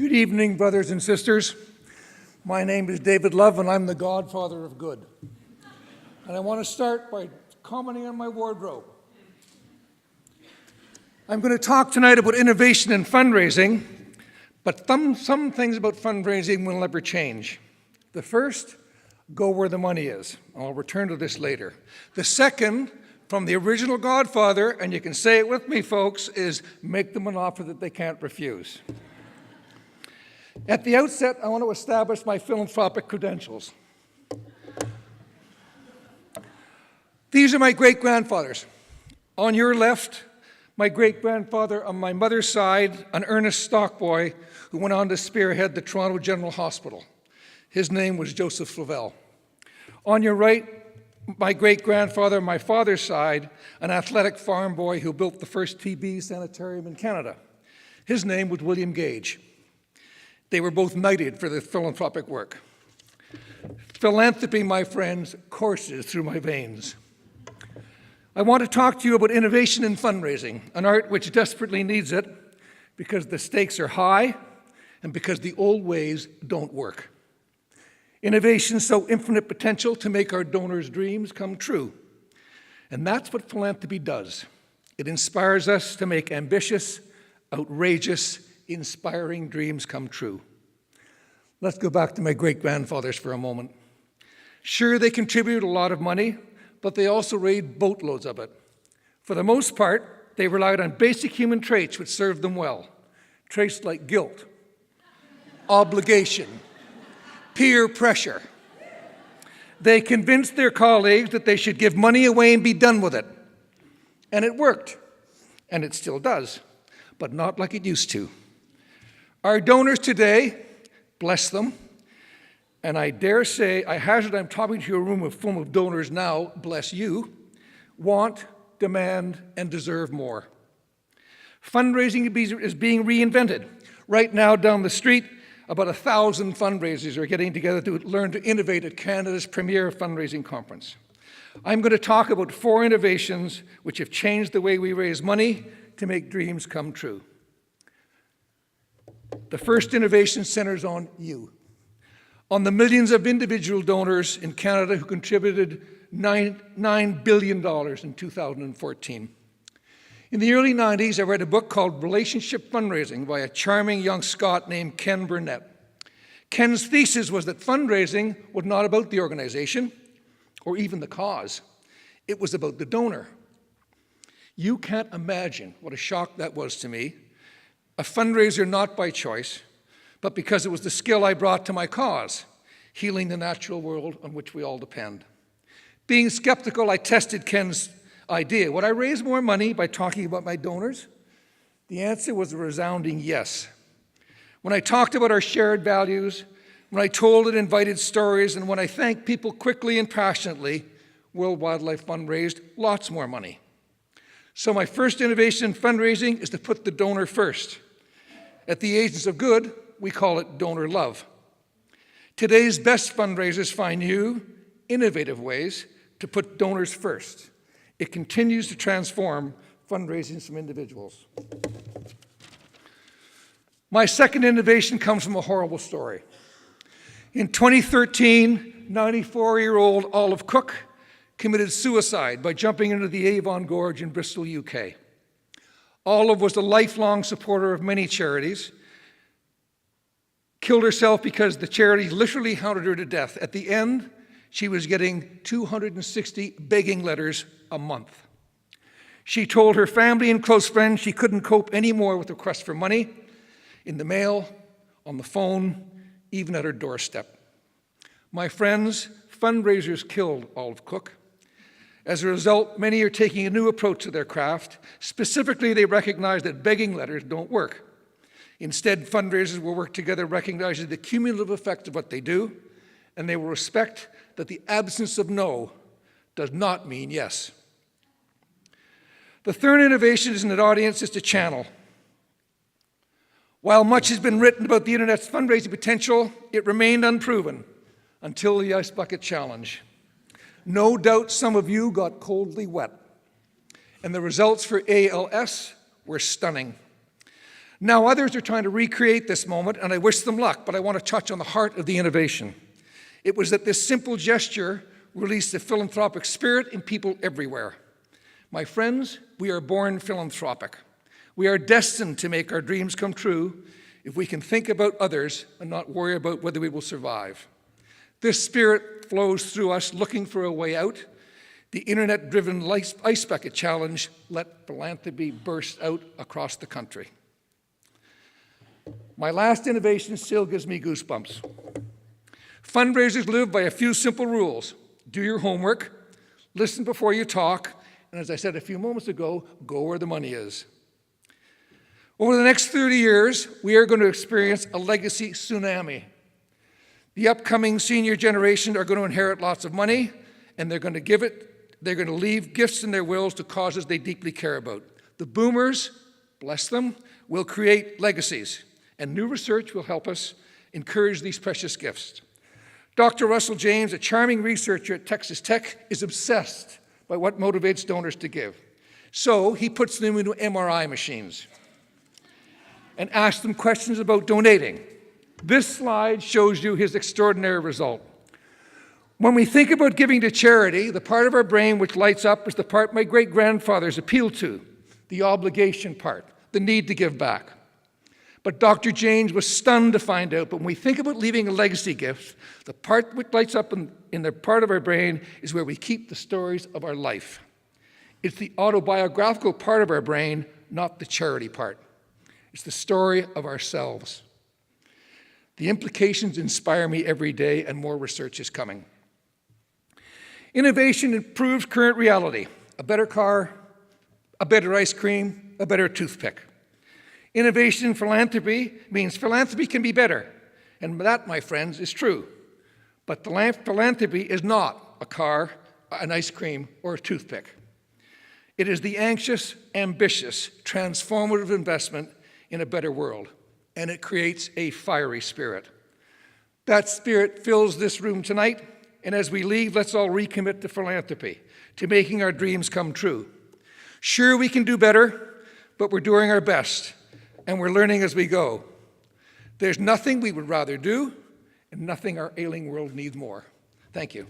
Good evening, brothers and sisters. My name is David Love, and I'm the Godfather of Good. And I want to start by commenting on my wardrobe. I'm going to talk tonight about innovation in fundraising, but some things about fundraising will never change. The first, go where the money is. I'll return to this later. The second, from the original Godfather, and you can say it with me, folks, is make them an offer that they can't refuse. At the outset, I want to establish my philanthropic credentials. These are my great-grandfathers. On your left, my great-grandfather on my mother's side, an earnest stock boy who went on to spearhead the Toronto General Hospital. His name was Joseph Flavel. On your right, my great-grandfather on my father's side, an athletic farm boy who built the first TB sanitarium in Canada. His name was William Gage. They were both knighted for their philanthropic work. Philanthropy, my friends, courses through my veins. I want to talk to you about innovation in fundraising, an art which desperately needs it because the stakes are high and because the old ways don't work. Innovation so infinite potential to make our donors' dreams come true. And that's what philanthropy does. It inspires us to make ambitious, outrageous, inspiring dreams come true. Let's go back to my great-grandfathers for a moment. Sure, they contributed a lot of money, but they also raised boatloads of it. For the most part, they relied on basic human traits which served them well. Traits like guilt, obligation, peer pressure. They convinced their colleagues that they should give money away and be done with it. And it worked, and it still does, but not like it used to. Our donors today, bless them, and I dare say, I hazard I'm talking to a room full of donors now, bless you, want, demand, and deserve more. Fundraising is being reinvented. Right now down the street, about 1,000 fundraisers are getting together to learn to innovate at Canada's premier fundraising conference. I'm going to talk about 4 innovations which have changed the way we raise money to make dreams come true. The first innovation centers on you, on the millions of individual donors in Canada who contributed $9 billion in 2014. In the early 90s, I read a book called Relationship Fundraising by a charming young Scot named Ken Burnett. Ken's thesis was that fundraising was not about the organization or even the cause. It was about the donor. You can't imagine what a shock that was to me. A fundraiser not by choice, but because it was the skill I brought to my cause, healing the natural world on which we all depend. Being skeptical, I tested Ken's idea. Would I raise more money by talking about my donors? The answer was a resounding yes. When I talked about our shared values, when I told and invited stories, and when I thanked people quickly and passionately, World Wildlife Fund raised lots more money. So my first innovation in fundraising is to put the donor first. At the Agents of Good, we call it donor love. Today's best fundraisers find new, innovative ways to put donors first. It continues to transform fundraising from individuals. My second innovation comes from a horrible story. In 2013, 94-year-old Olive Cook committed suicide by jumping into the Avon Gorge in Bristol, UK. Olive was a lifelong supporter of many charities, killed herself because the charity literally hounded her to death. At the end, she was getting 260 begging letters a month. She told her family and close friends she couldn't cope anymore with requests for money, in the mail, on the phone, even at her doorstep. My friends, fundraisers killed Olive Cook. As a result, many are taking a new approach to their craft. Specifically, they recognize that begging letters don't work. Instead, fundraisers will work together recognizing the cumulative effect of what they do, and they will respect that the absence of no does not mean yes. The third innovation is an audience is to channel. While much has been written about the Internet's fundraising potential, it remained unproven until the Ice Bucket Challenge. No doubt some of you got coldly wet, and the results for ALS were stunning. Now others are trying to recreate this moment, and I wish them luck, but I want to touch on the heart of the innovation. It was that this simple gesture released the philanthropic spirit in people everywhere. My friends, we are born philanthropic. We are destined to make our dreams come true if we can think about others and not worry about whether we will survive. This spirit flows through us looking for a way out. The internet-driven ice bucket challenge let philanthropy burst out across the country. My last innovation still gives me goosebumps. Fundraisers live by a few simple rules. Do your homework, listen before you talk, and as I said a few moments ago, go where the money is. Over the next 30 years, we are going to experience a legacy tsunami. The upcoming senior generation are going to inherit lots of money, and they're going to leave gifts in their wills to causes they deeply care about. The boomers, bless them, will create legacies, and new research will help us encourage these precious gifts. Dr. Russell James, a charming researcher at Texas Tech, is obsessed by what motivates donors to give. So he puts them into MRI machines and asks them questions about donating. This slide shows you his extraordinary result. When we think about giving to charity, the part of our brain which lights up is the part my great-grandfathers appealed to, the obligation part, the need to give back. But Dr. James was stunned to find out, but when we think about leaving a legacy gift, the part which lights up in the part of our brain is where we keep the stories of our life. It's the autobiographical part of our brain, not the charity part. It's the story of ourselves. The implications inspire me every day, and more research is coming. Innovation improves current reality. A better car, a better ice cream, a better toothpick. Innovation in philanthropy means philanthropy can be better. And that, my friends, is true. But philanthropy is not a car, an ice cream, or a toothpick. It is the anxious, ambitious, transformative investment in a better world. And it creates a fiery spirit. That spirit fills this room tonight, and as we leave, let's all recommit to philanthropy, to making our dreams come true. Sure, we can do better, but we're doing our best, and we're learning as we go. There's nothing we would rather do, and nothing our ailing world needs more. Thank you.